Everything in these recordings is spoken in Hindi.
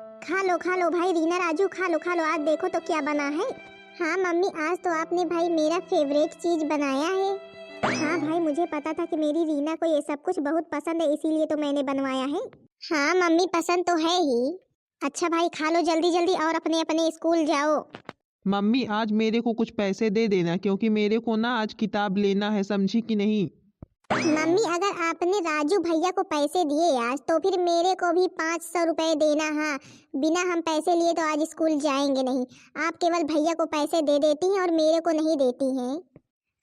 खा लो भाई रीना राजू, खा लो। आज देखो तो क्या बना है। हाँ मम्मी, आज तो आपने भाई मेरा फेवरेट चीज बनाया है। हाँ भाई, मुझे पता था कि मेरी रीना को ये सब कुछ बहुत पसंद है, इसीलिए तो मैंने बनवाया है। हाँ मम्मी, पसंद तो है ही। अच्छा भाई, खा लो जल्दी जल्दी और अपने अपने स्कूल जाओ। मम्मी आज मेरे को कुछ पैसे दे देना, क्योंकि मेरे को ना आज किताब लेना है, समझी कि नहीं। मम्मी, अगर आपने राजू भैया को पैसे दिए आज, तो फिर मेरे को भी 500 रुपए देना। हाँ, बिना हम पैसे लिए तो आज स्कूल जाएंगे नहीं। आप केवल भैया को पैसे दे देती हैं और मेरे को नहीं देती हैं।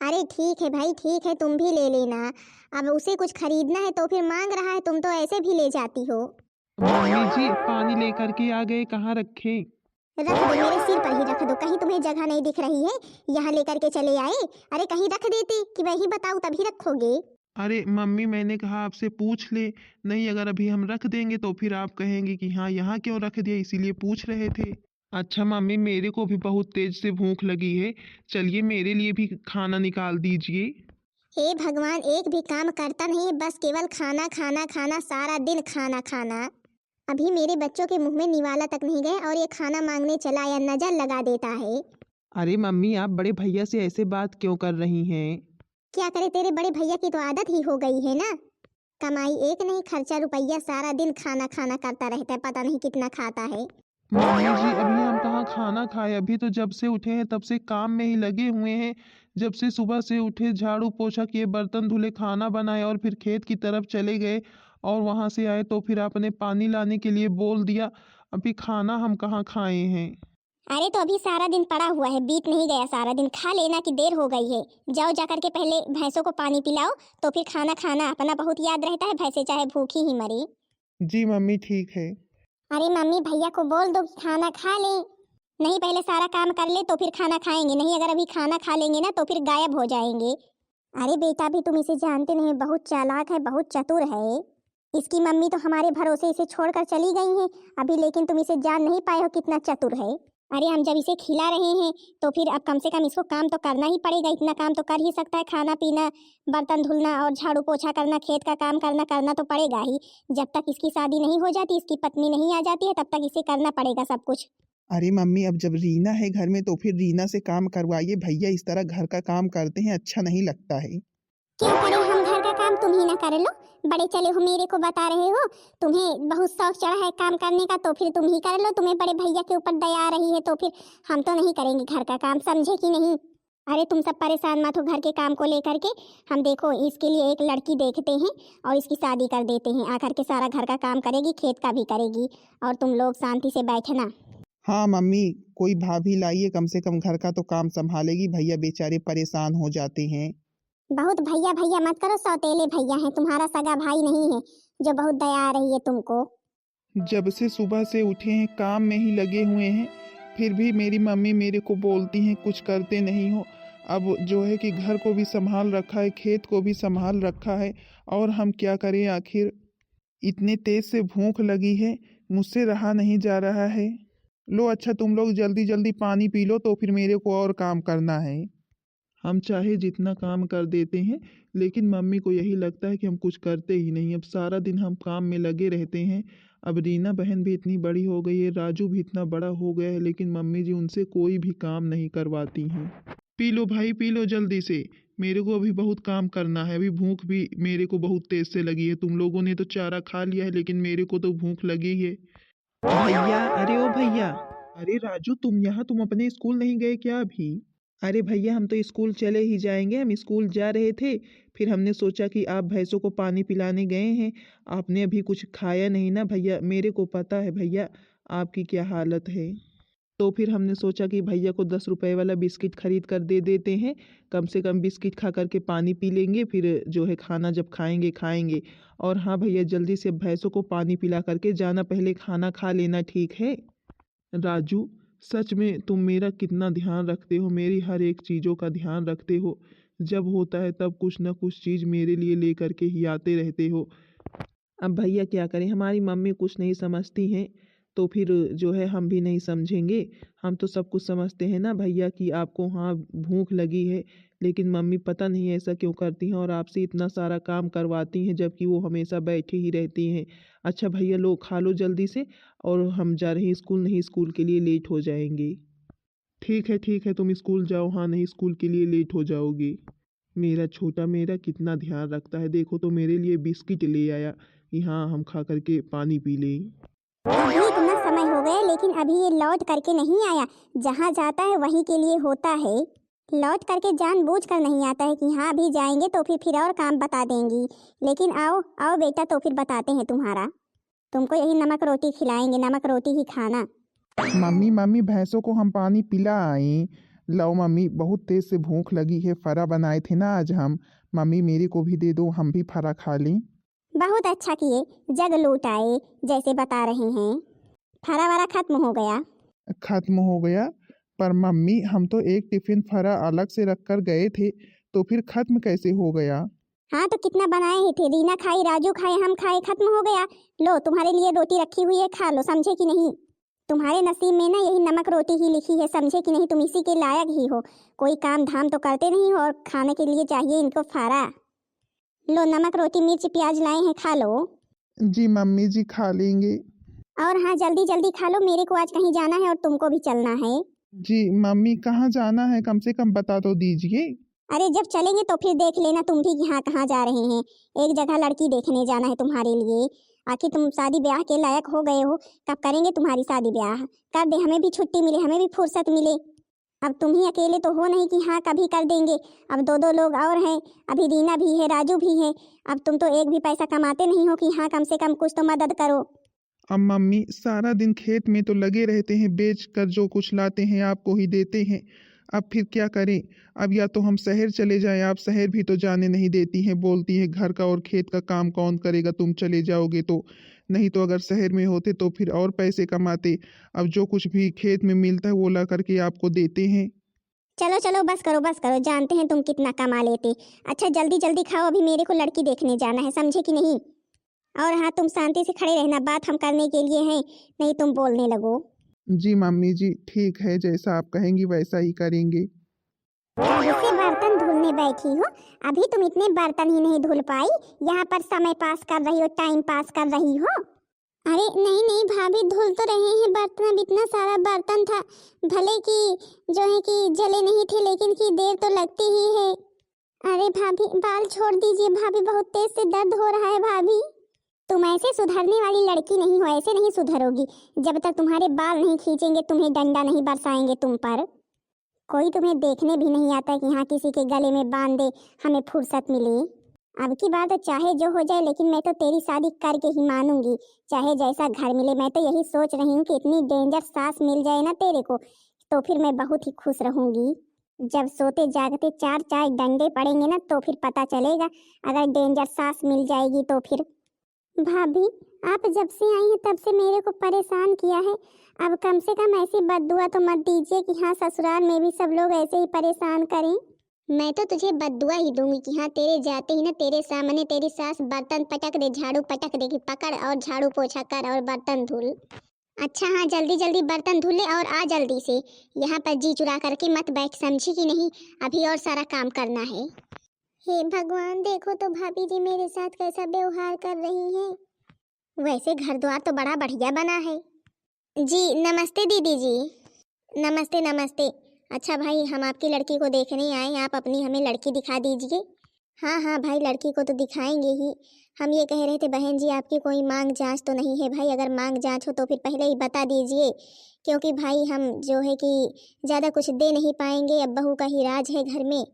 अरे ठीक है भाई, ठीक है, तुम भी ले लेना। अब उसे कुछ खरीदना है तो फिर मांग रहा है, तुम तो ऐसे भी ले जाती हो। मम्मी जी पानी लेकर के आ गए, कहाँ रखे। रख दो, मेरे सिर पर ही रख दो, कहीं तुम्हें जगह नहीं दिख रही है यहाँ लेकर के चले आए। अरे कहीं रख देती कि वही बताऊं तभी रखोगे। अरे मम्मी मैंने कहा आपसे पूछ ले। नहीं, अगर अभी हम रख देंगे तो फिर आप कहेंगे कि हाँ यहाँ क्यों रख दिया, इसीलिए पूछ रहे थे। अच्छा मम्मी, मेरे को भी बहुत तेज से भूख लगी है, चलिए मेरे लिए भी खाना निकाल दीजिए। हे भगवान, एक भी काम करता नहीं, बस केवल खाना खाना खाना, सारा दिन खाना खाना। अभी मेरे बच्चों के मुंह में निवाला तक नहीं गए और ये खाना मांगने चला या नजर लगा देता है। अरे मम्मी आप बड़े भैया से ऐसे बात क्यों कर रही हैं। क्या करे, तेरे बड़े भैया की तो आदत ही हो गई है ना। कमाई एक नहीं, खर्चा रुपया, सारा दिन खाना खाना करता रहता है, पता नहीं कितना खाता है। मम्मी जी अभी हम कहाँ खाना खाए, अभी तो जब से उठे हैं तब से काम में ही लगे हुए हैं। जब से सुबह से उठे, झाड़ू पोछा किए, बर्तन धुले, खाना बनाए और फिर खेत की तरफ चले गए। और वहां से आए तो फिर आपने पानी लाने के लिए बोल दिया। अभी खाना हम कहाँ खाए हैं। अरे तो अभी सारा दिन पड़ा हुआ है, बीत नहीं गया सारा दिन, खा लेना कि देर हो गई है। जाओ जाकर के पहले भैंसों को पानी पिलाओ, तो फिर खाना खाना अपना बहुत याद रहता है, भैंसे चाहे भूखी ही मरी। जी मम्मी ठीक है। अरे मम्मी भैया को बोल दो कि खाना खा ले। नहीं, पहले सारा काम कर ले तो फिर खाना खाएंगे, नहीं अगर अभी खाना खा लेंगे ना तो फिर गायब हो जाएंगे। अरे बेटा, भी तुम इसे जानते नहीं, बहुत चालाक है, बहुत चतुर है। इसकी मम्मी तो हमारे भरोसे इसे छोड़कर चली गई हैं अभी, लेकिन तुम इसे जान नहीं पाए हो कितना चतुर है। अरे हम जब इसे खिला रहे हैं तो फिर अब कम से कम इसको काम तो करना ही पड़ेगा, इतना काम तो कर ही सकता है, खाना पीना, बर्तन धुलना और झाड़ू पोछा करना, खेत का काम करना, करना तो पड़ेगा ही। जब तक इसकी शादी नहीं हो जाती, इसकी पत्नी नहीं आ जाती है, तब तक इसे करना पड़ेगा सब कुछ। अरे मम्मी अब जब रीना है घर में तो फिर रीना से काम करवाइए, भैया इस तरह घर का काम करते हैं, अच्छा नहीं लगता है। क्यों करें हम घर का काम, तुम ही ना कर लो। बड़े चले हो, मेरे को बता रहे हो। तुम्हें बहुत शौक चढ़ा है काम करने का, तो फिर तुम ही कर लो। तुम्हें बड़े भैया के ऊपर दया आ रही है तो फिर हम तो नहीं करेंगे घर का काम, समझे कि नहीं। अरे तुम सब परेशान मत हो घर के काम को लेकर के। हम देखो इसके लिए एक लड़की देखते हैं और इसकी शादी कर देते हैं, आकर के सारा घर का काम करेगी, खेत का भी करेगी, और तुम लोग शांति से बैठना। हाँ मम्मी, कोई भाभी लाइए, कम से कम घर का तो काम संभालेगी, भैया बेचारे परेशान हो जाते हैं। बहुत भैया भैया मत करो, सौतेले भैया हैं, तुम्हारा सगा भाई नहीं है जो बहुत दया आ रही है तुमको। जब से सुबह से उठे हैं काम में ही लगे हुए हैं, फिर भी मेरी मम्मी मेरे को बोलती हैं कुछ करते नहीं हो। अब जो है कि घर को भी संभाल रखा है, खेत को भी संभाल रखा है, और हम क्या करें आखिर। इतने तेज से भूख लगी है, मुझसे रहा नहीं जा रहा है। लो अच्छा तुम लोग जल्दी जल्दी पानी पी लो, तो फिर मेरे को और काम करना है। हम चाहे जितना काम कर देते हैं, लेकिन मम्मी को यही लगता है कि हम कुछ करते ही नहीं। अब सारा दिन हम काम में लगे रहते हैं। अब रीना बहन भी इतनी बड़ी हो गई है, राजू भी इतना बड़ा हो गया है, लेकिन मम्मी जी उनसे कोई भी काम नहीं करवाती हैं। पी लो भाई पी लो जल्दी से, मेरे को अभी बहुत काम करना है, अभी भूख भी मेरे को बहुत तेज से लगी है। तुम लोगों ने तो चारा खा लिया है, लेकिन मेरे को तो भूख लगी है। भैया, अरे ओ भैया। अरे राजू तुम यहाँ, तुम अपने स्कूल नहीं गए क्या अभी। अरे भैया हम तो स्कूल चले ही जाएंगे, हम स्कूल जा रहे थे, फिर हमने सोचा कि आप भैंसों को पानी पिलाने गए हैं, आपने अभी कुछ खाया नहीं ना भैया, मेरे को पता है भैया आपकी क्या हालत है। तो फिर हमने सोचा कि भैया को 10 रुपए वाला बिस्किट खरीद कर दे देते हैं, कम से कम बिस्किट खा करके पानी पी लेंगे, फिर जो है खाना जब खाएंगे खाएंगे। और हाँ भैया जल्दी से भैंसों को पानी पिला करके जाना, पहले खाना खा लेना, ठीक है। राजू सच में तुम मेरा कितना ध्यान रखते हो, मेरी हर एक चीज़ों का ध्यान रखते हो, जब होता है तब कुछ ना कुछ चीज़ मेरे लिए ले करके ही आते रहते हो। अब भैया क्या करें, हमारी मम्मी कुछ नहीं समझती हैं, तो फिर जो है हम भी नहीं समझेंगे। हम तो सब कुछ समझते हैं ना भैया कि आपको हाँ भूख लगी है, लेकिन मम्मी पता नहीं ऐसा क्यों करती हैं और आपसे इतना सारा काम करवाती हैं जबकि वो हमेशा बैठी ही रहती हैं। अच्छा भैया लो खा लो जल्दी से, और हम जा रहे हैं स्कूल, नहीं स्कूल के लिए लेट हो जाएंगे। ठीक है तुम स्कूल जाओ, हाँ नहीं स्कूल के लिए लेट हो जाओगे। मेरा छोटा मेरा कितना ध्यान रखता है, देखो तो मेरे लिए बिस्किट ले आया कि हाँ हम खा करके पानी पी लें। अभी इतना समय हो गया लेकिन अभी ये लौट करके नहीं आया। जहाँ जाता है वहीं के लिए होता है, लौट करके जानबूझ कर नहीं आता है कि हाँ अभी जाएंगे तो फिर और काम बता देंगी। लेकिन आओ आओ बेटा, तो फिर बताते हैं तुम्हारा, तुमको यही नमक रोटी खिलाएंगे, नमक रोटी ही खाना। मम्मी भैंसों को हम पानी पिला आए। लो मम्मी बहुत तेज से भूख लगी है, फरा बनाए थे ना आज हम। मम्मी मेरे को भी दे दो, हम भी फरा खा लें। बहुत अच्छा किए, जग लूट आए जैसे बता रहे हैं। फरा वरा खत्म हो गया? खत्म हो गया? पर मम्मी हम तो एक टिफिन फरा अलग से रख कर गए थे, तो फिर खत्म कैसे हो गया? हाँ तो कितना बनाए ही थे, रीना खाई, राजू खाए, हम खाए, खत्म हो गया। लो तुम्हारे लिए रोटी रखी हुई है, खा लो, समझे कि नहीं? तुम्हारे नसीब में ना यही नमक रोटी ही लिखी है, समझे कि नहीं? तुम इसी के लायक ही हो, कोई काम धाम तो करते नहीं हो और खाने के लिए चाहिए इनको फारा। लो नमक रोटी मिर्च प्याज लाए हैं, खा लो। जी मम्मी जी खा लेंगे। और हाँ जल्दी जल्दी खा लो, मेरे को आज कहीं जाना है और तुमको भी चलना है। जी मम्मी कहाँ जाना है, कम से कम बता तो दीजिए। अरे जब चलेंगे तो फिर देख लेना तुम भी कि हाँ कहाँ जा रहे हैं। एक जगह लड़की देखने जाना है तुम्हारे लिए। आखिर तुम शादी ब्याह के लायक हो गए हो, कब करेंगे तुम्हारी शादी ब्याह? कर दे, हमें भी छुट्टी मिले, हमें भी फुर्सत मिले। अब तुम ही अकेले तो हो नहीं कि हाँ कभी कर देंगे, अब दो दो लोग और हैं, अभी रीना भी है, राजू भी है। अब तुम तो एक भी पैसा कमाते नहीं हो कि हाँ कम से कम कुछ तो मदद करो। अब मम्मी सारा दिन खेत में तो लगे रहते हैं, बेच कर जो कुछ लाते हैं आपको ही देते हैं। अब फिर क्या करें? अब या तो हम शहर चले जाएं, आप शहर भी तो जाने नहीं देती हैं, बोलती हैं घर का और खेत का काम कौन करेगा, तुम चले जाओगे तो। नहीं तो अगर शहर में होते तो फिर और पैसे कमाते। अब जो कुछ भी खेत में मिलता है वो ला करके आपको देते हैं। चलो चलो बस करो बस करो, जानते हैं तुम कितना कमा लेते। अच्छा जल्दी जल्दी खाओ, अभी मेरे को लड़की देखने जाना है, समझे कि नहीं? और हाँ तुम शांति से खड़े रहना, बात हम करने के लिए हैं, नहीं तुम बोलने लगो। जी मम्मी जी ठीक है, जैसा आप कहेंगी वैसा ही करेंगे। कब से बर्तन धुलने बैठी हो, अभी तुम इतने बर्तन ही नहीं धुल पाई, यहाँ पर समय पास कर रही हो, टाइम पास कर रही हो। अरे नहीं नहीं भाभी, धुल तो रहे हैं बर्तन, अब इतना सारा बर्तन था, भले कि जो है कि जले नहीं थे लेकिन कि देर तो लगती ही है। अरे भाभी बाल छोड़ दीजिए भाभी, बहुत तेज से दर्द हो रहा है भाभी। तुम ऐसे सुधरने वाली लड़की नहीं हो, ऐसे नहीं सुधरोगी। जब तक तुम्हारे बाल नहीं खींचेंगे, तुम्हें डंडा नहीं बरसाएंगे तुम पर। कोई तुम्हें देखने भी नहीं आता कि हाँ किसी के गले में बांध दे, हमें फुर्सत मिली। अब की बात है चाहे जो हो जाए, लेकिन मैं तो तेरी शादी करके ही मानूंगी, चाहे जैसा घर मिले। मैं तो यही सोच रही हूँ कि इतनी डेंजर सास मिल जाए ना तेरे को, तो फिर मैं बहुत ही खुश रहूंगी। जब सोते जागते चार चार डंडे पड़ेंगे ना, तो फिर पता चलेगा अगर डेंजर सास मिल जाएगी तो फिर। भाभी आप जब से आई हैं तब से मेरे को परेशान किया है, अब कम से कम ऐसी बद्दुआ तो मत दीजिए कि हाँ ससुराल में भी सब लोग ऐसे ही परेशान करें। मैं तो तुझे बद्दुआ ही दूंगी कि हाँ तेरे जाते ही ना तेरे सामने तेरी सास बर्तन पटक दे, झाड़ू पटक दे कि पकड़ और झाड़ू पोछा कर और बर्तन धुल। अच्छा हाँ जल्दी जल्दी बर्तन धुले और आ जल्दी से, यहाँ पर जी चुरा करके मत बैठ, समझी कि नहीं? अभी और सारा काम करना है। हे भगवान, देखो तो भाभी जी मेरे साथ कैसा व्यवहार कर रही हैं। वैसे घर द्वार तो बड़ा बढ़िया बना है। जी नमस्ते दीदी जी। नमस्ते नमस्ते। अच्छा भाई हम आपकी लड़की को देखने आए, आप अपनी हमें लड़की दिखा दीजिए। हाँ हाँ भाई लड़की को तो दिखाएंगे ही। हम ये कह रहे थे बहन जी आपकी कोई मांग जांच तो नहीं है भाई? अगर मांग जांच हो तो फिर पहले ही बता दीजिए, क्योंकि भाई हम जो है कि ज़्यादा कुछ दे नहीं पाएंगे, अब बहू का ही राज है घर में,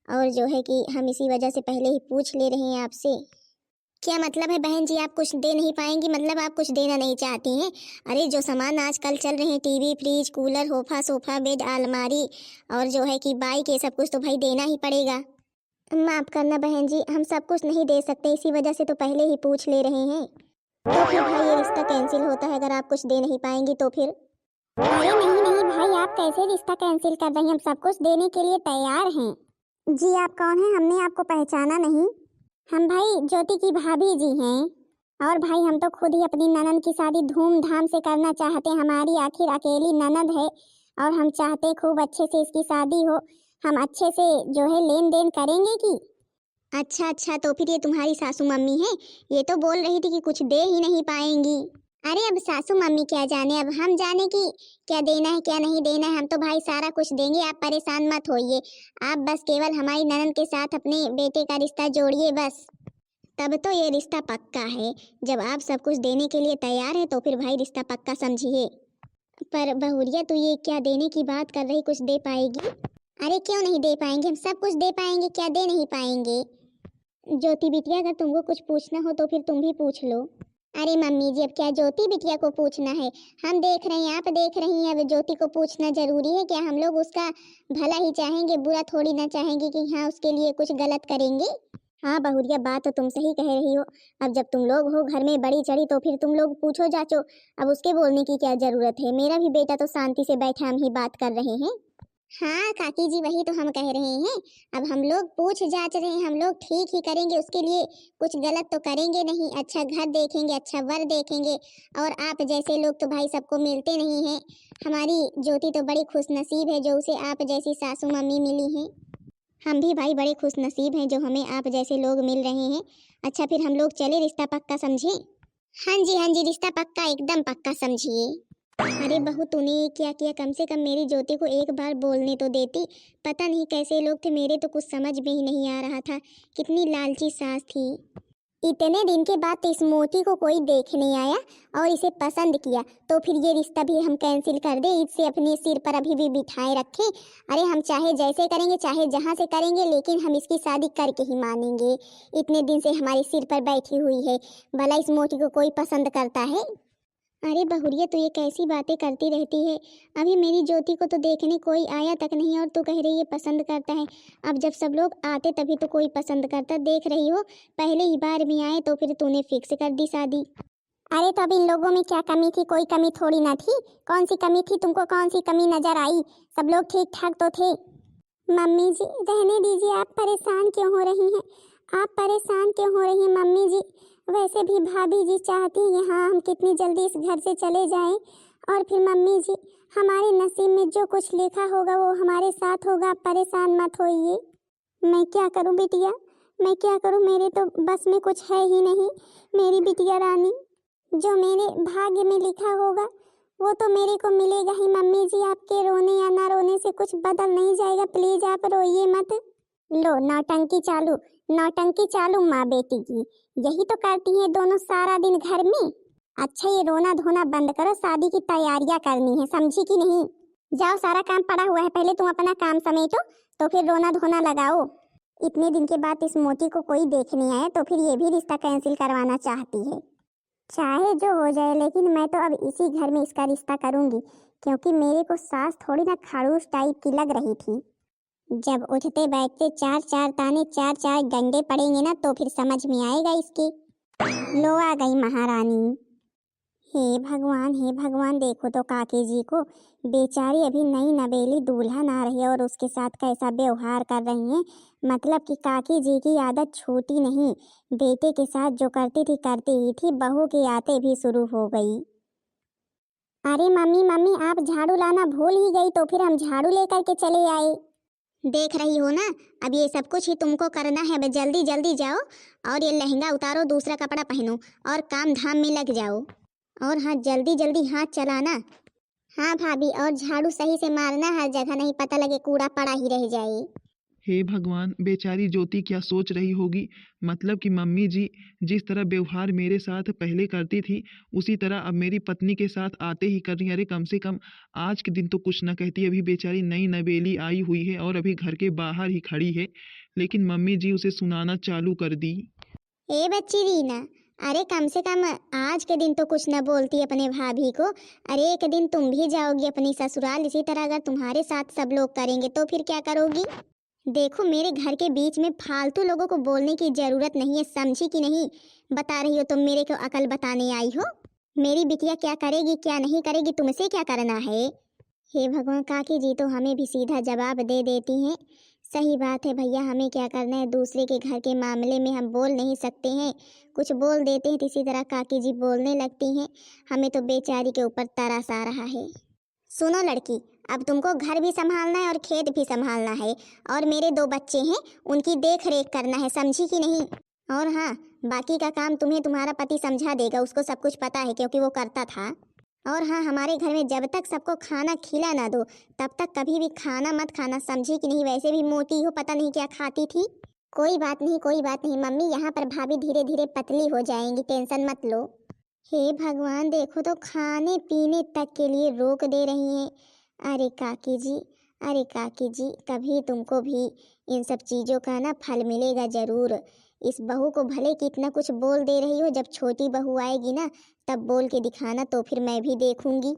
और जो है कि हम इसी वजह से पहले ही पूछ ले रहे हैं आपसे। क्या मतलब है बहन जी आप कुछ दे नहीं पाएंगी, मतलब आप कुछ देना नहीं चाहती हैं? अरे जो सामान आजकल चल रहे हैं, TV fridge cooler sofa sofa bed अलमारी और जो है कि बाइक, ये सब कुछ तो भाई देना ही पड़ेगा। माफ करना बहन जी, हम सब कुछ नहीं दे सकते, इसी वजह से तो पहले ही पूछ ले रहे हैं। तो फिर भाई ये रिश्ता कैंसिल होता है अगर आप कुछ दे नहीं पाएंगी तो फिर। अरे नहीं नहीं भाई, आप कैसे रिश्ता कैंसिल कर रही हैं? हम सब कुछ देने के लिए तैयार हैं। जी आप कौन हैं? हमने आपको पहचाना नहीं। हम भाई ज्योति की भाभी जी हैं। और भाई हम तो खुद ही अपनी ननद की शादी धूमधाम से करना चाहते हैं। हमारी आखिर अकेली ननद है और हम चाहते खूब अच्छे से इसकी शादी हो। हम अच्छे से जो है लेन देन करेंगे कि। अच्छा अच्छा, तो फिर ये तुम्हारी सासू मम्मी है? ये तो बोल रही थी कि कुछ दे ही नहीं पाएंगी। अरे अब सासू मम्मी क्या जाने, अब हम जाने कि क्या देना है क्या नहीं देना है। हम तो भाई सारा कुछ देंगे, आप परेशान मत होइए। आप बस केवल हमारी ननद के साथ अपने बेटे का रिश्ता जोड़िए बस, तब तो ये रिश्ता पक्का है। जब आप सब कुछ देने के लिए तैयार है तो फिर भाई रिश्ता पक्का समझिए। पर बहुरिया तू ये क्या देने की बात कर रही, कुछ दे पाएगी? अरे क्यों नहीं दे पाएंगे, हम सब कुछ दे पाएंगे, क्या दे नहीं पाएंगे। ज्योति बिटिया अगर तुमको कुछ पूछना हो तो फिर तुम भी पूछ लो। अरे मम्मी जी अब क्या ज्योति बिटिया को पूछना है, हम देख रहे हैं आप देख रही हैं, अब ज्योति को पूछना जरूरी है क्या? हम लोग उसका भला ही चाहेंगे, बुरा थोड़ी ना चाहेंगे कि हाँ उसके लिए कुछ गलत करेंगे। हाँ बहुरिया बात तो तुम सही कह रही हो। अब जब तुम लोग हो घर में बड़ी चढ़ी तो फिर तुम लोग पूछो जाचो, अब उसके बोलने की क्या जरूरत है। मेरा भी बेटा तो शांति से बैठा, हम ही बात कर रहे हैं। हाँ काकी जी वही तो हम कह रहे हैं, अब हम लोग पूछ जांच रहे हैं, हम लोग ठीक ही करेंगे, उसके लिए कुछ गलत तो करेंगे नहीं। अच्छा घर देखेंगे, अच्छा वर देखेंगे। और आप जैसे लोग तो भाई सबको मिलते नहीं हैं। हमारी ज्योति तो बड़ी खुश नसीब है जो उसे आप जैसी सासू मम्मी मिली हैं। हम भी भाई बड़े खुश नसीब हैं जो हमें आप जैसे लोग मिल रहे हैं। अच्छा फिर हम लोग चले, रिश्ता पक्का समझे? हाँ जी रिश्ता पक्का, एकदम पक्का समझिए। अरे बहू तूने ये क्या किया, कम से कम मेरी ज्योति को एक बार बोलने तो देती। पता नहीं कैसे लोग थे, मेरे तो कुछ समझ में ही नहीं आ रहा था। कितनी लालची सास थी। इतने दिन के बाद इस मोती को कोई देखने आया और इसे पसंद किया तो फिर ये रिश्ता भी हम कैंसिल कर दे, इसे अपने सिर पर अभी भी बिठाए रखें? अरे हम चाहे जैसे करेंगे चाहे जहाँ से करेंगे, लेकिन हम इसकी शादी करके ही मानेंगे। इतने दिन से हमारे सिर पर बैठी हुई है, भला इस मोती को कोई पसंद करता है? अरे बहुरिया तू ये कैसी बातें करती रहती है, अभी मेरी ज्योति को तो देखने कोई आया तक नहीं और तू कह रही है पसंद करता है। अब जब सब लोग आते तभी तो कोई पसंद करता, देख रही हो पहले ही बार में आए तो फिर तूने फिक्स कर दी शादी। अरे तो अब इन लोगों में क्या कमी थी, कोई कमी थोड़ी ना थी। कौन सी कमी थी, तुमको कौन सी कमी नजर आई? सब लोग ठीक ठाक तो थे। मम्मी जी रहने दीजिए, आप परेशान क्यों हो रही हैं? आप परेशान क्यों हो रही हैं मम्मी जी? वैसे भी भाभी जी चाहती हैं हाँ हम कितनी जल्दी इस घर से चले जाएं। और फिर मम्मी जी हमारे नसीब में जो कुछ लिखा होगा वो हमारे साथ होगा, आप परेशान मत होइए। मैं क्या करूं बिटिया, मैं क्या करूं, मेरे तो बस में कुछ है ही नहीं। मेरी बिटिया रानी, जो मेरे भाग्य में लिखा होगा वो तो मेरे को मिलेगा ही। मम्मी जी आपके रोने या ना रोने से कुछ बदल नहीं जाएगा, प्लीज आप रोइए मत। लो नौटंकी चालू, नौटंकी चालू माँ बेटी की, यही तो करती हैं दोनों सारा दिन घर में। अच्छा ये रोना धोना बंद करो, शादी की तैयारियां करनी है, समझी कि नहीं? जाओ सारा काम पड़ा हुआ है, पहले तुम अपना काम समेटो तो फिर रोना धोना लगाओ। इतने दिन के बाद इस मोती को कोई देखने आया तो फिर ये भी रिश्ता कैंसिल करवाना चाहती है। चाहे जो हो जाए लेकिन मैं तो अब इसी घर में इसका रिश्ता करूंगी, क्योंकि मेरे को सास थोड़ी ना खड़ूस टाइप की लग रही थी। जब उठते बैठते चार चार ताने चार चार डंडे पड़ेंगे ना तो फिर समझ में आएगा इसके। लो आ गई महारानी। हे भगवान देखो तो काकी जी को, बेचारी अभी नई नवेली दुल्हन आ रही है और उसके साथ कैसा व्यवहार कर रही हैं। मतलब कि काकी जी की आदत छूटी नहीं, बेटे के साथ जो करती ही थी, बहू के आते भी शुरू हो गई। अरे मम्मी मम्मी आप झाड़ू लाना भूल ही गई, तो फिर हम झाड़ू लेकर के चले आए। देख रही हो ना, अब ये सब कुछ ही तुमको करना है। बस जल्दी जल्दी जाओ और ये लहंगा उतारो, दूसरा कपड़ा पहनो और काम धाम में लग जाओ। और हाँ जल्दी जल्दी हाथ चलाना। हाँ भाभी, और झाड़ू सही से मारना, हर जगह नहीं पता लगे कूड़ा पड़ा ही रह जाए। हे भगवान, बेचारी ज्योति क्या सोच रही होगी। मतलब कि मम्मी जी जिस तरह व्यवहार मेरे साथ पहले करती थी उसी तरह अब मेरी पत्नी के साथ आते ही कर रही है। अरे कम से कम आज के दिन तो कुछ ना कहती, अभी बेचारी नई नवेली आई हुई है और अभी घर के बाहर ही खड़ी है, लेकिन मम्मी जी उसे सुनाना चालू कर दी। ए बच्ची रीना, अरे कम से कम आज के दिन तो कुछ न बोलती अपने भाभी को। अरे एक दिन तुम भी जाओगी अपनी ससुराल, इसी तरह अगर तुम्हारे साथ सब लोग करेंगे तो फिर क्या करोगी? देखो मेरे घर के बीच में फालतू लोगों को बोलने की जरूरत नहीं है, समझी कि नहीं? बता रही हो तुम मेरे को अकल बताने आई हो? मेरी बिटिया क्या करेगी क्या नहीं करेगी, तुमसे क्या करना है? हे भगवान, काकी जी तो हमें भी सीधा जवाब दे देती हैं। सही बात है भैया, हमें क्या करना है, दूसरे के घर के मामले में हम बोल नहीं सकते हैं। कुछ बोल देते हैं तो इसी तरह काकी जी बोलने लगती हैं। हमें तो बेचारी के ऊपर तरस आ रहा है। सुनो लड़की, अब तुमको घर भी संभालना है और खेत भी संभालना है, और मेरे 2 बच्चे हैं, उनकी देख रेख करना है, समझी कि नहीं? और हाँ, बाकी का काम तुम्हें तुम्हारा पति समझा देगा, उसको सब कुछ पता है क्योंकि वो करता था। और हाँ, हमारे घर में जब तक सबको खाना खिला ना दो तब तक कभी भी खाना मत खाना, समझी कि नहीं? वैसे भी मोटी हो, पता नहीं क्या खाती थी। कोई बात नहीं, कोई बात नहीं मम्मी, यहाँ पर भाभी धीरे धीरे पतली हो जाएंगी, टेंशन मत लो। हे भगवान, देखो तो खाने पीने तक के लिए रोक दे रही हैं। अरे काकी जी, अरे काकी जी, कभी तुमको भी इन सब चीज़ों का ना फल मिलेगा ज़रूर। इस बहू को भले कितना कुछ बोल दे रही हो, जब छोटी बहू आएगी ना तब बोल के दिखाना, तो फिर मैं भी देखूंगी।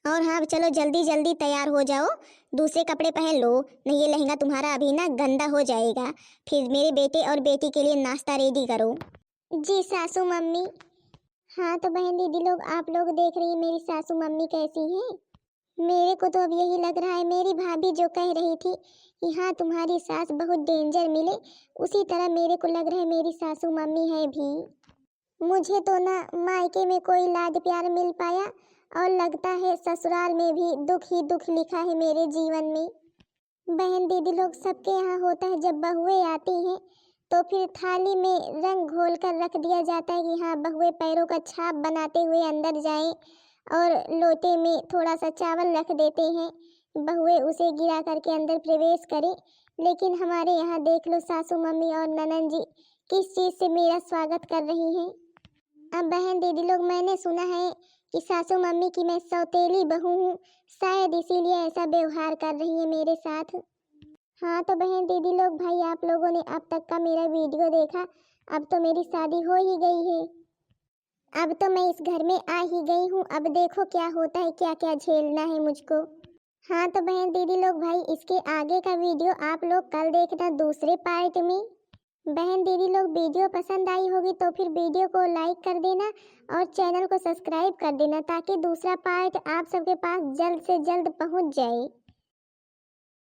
और हाँ, चलो जल्दी जल्दी तैयार हो जाओ, दूसरे कपड़े पहन लो, नहीं ये लहंगा तुम्हारा अभी ना गंदा हो जाएगा। फिर मेरे बेटे और बेटी के लिए नाश्ता रेडी करो। जी सासू मम्मी। हाँ तो बहन दीदी लोग, आप लोग देख रही हैं मेरी सासू मम्मी कैसी हैं। मेरे को तो अब यही लग रहा है, मेरी भाभी जो कह रही थी कि हाँ तुम्हारी सास बहुत डेंजर मिले, उसी तरह मेरे को लग रहा है मेरी सासू मम्मी है भी। मुझे तो ना मायके में कोई लाड प्यार मिल पाया, और लगता है ससुराल में भी दुख ही दुख लिखा है मेरे जीवन में। बहन दीदी लोग, सबके यहाँ होता है, जब बहुएं आती हैं तो फिर थाली में रंग घोल कर रख दिया जाता है कि हाँ बहुएं पैरों का छाप बनाते हुए अंदर जाएं, और लोटे में थोड़ा सा चावल रख देते हैं, बहुएं उसे गिरा करके अंदर प्रवेश करें। लेकिन हमारे यहाँ देख लो, सासू मम्मी और ननन जी किस चीज़ से मेरा स्वागत कर रही हैं। अब बहन दीदी लोग, मैंने सुना है कि सासू मम्मी की मैं सौतेली बहू हूँ, शायद इसीलिए ऐसा व्यवहार कर रही है मेरे साथ। हाँ तो बहन दीदी लोग, भाई आप लोगों ने अब तक का मेरा वीडियो देखा, अब तो मेरी शादी हो ही गई है, अब तो मैं इस घर में आ ही गई हूँ। अब देखो क्या होता है, क्या क्या झेलना है मुझको। हाँ तो बहन दीदी लोग, भाई इसके आगे का वीडियो आप लोग कल देखना दूसरे पार्ट में। बहन दीदी लोग, वीडियो पसंद आई होगी तो फिर वीडियो को लाइक कर देना और चैनल को सब्सक्राइब कर देना, ताकि दूसरा पार्ट आप सबके पास जल्द से जल्द पहुंच जाए।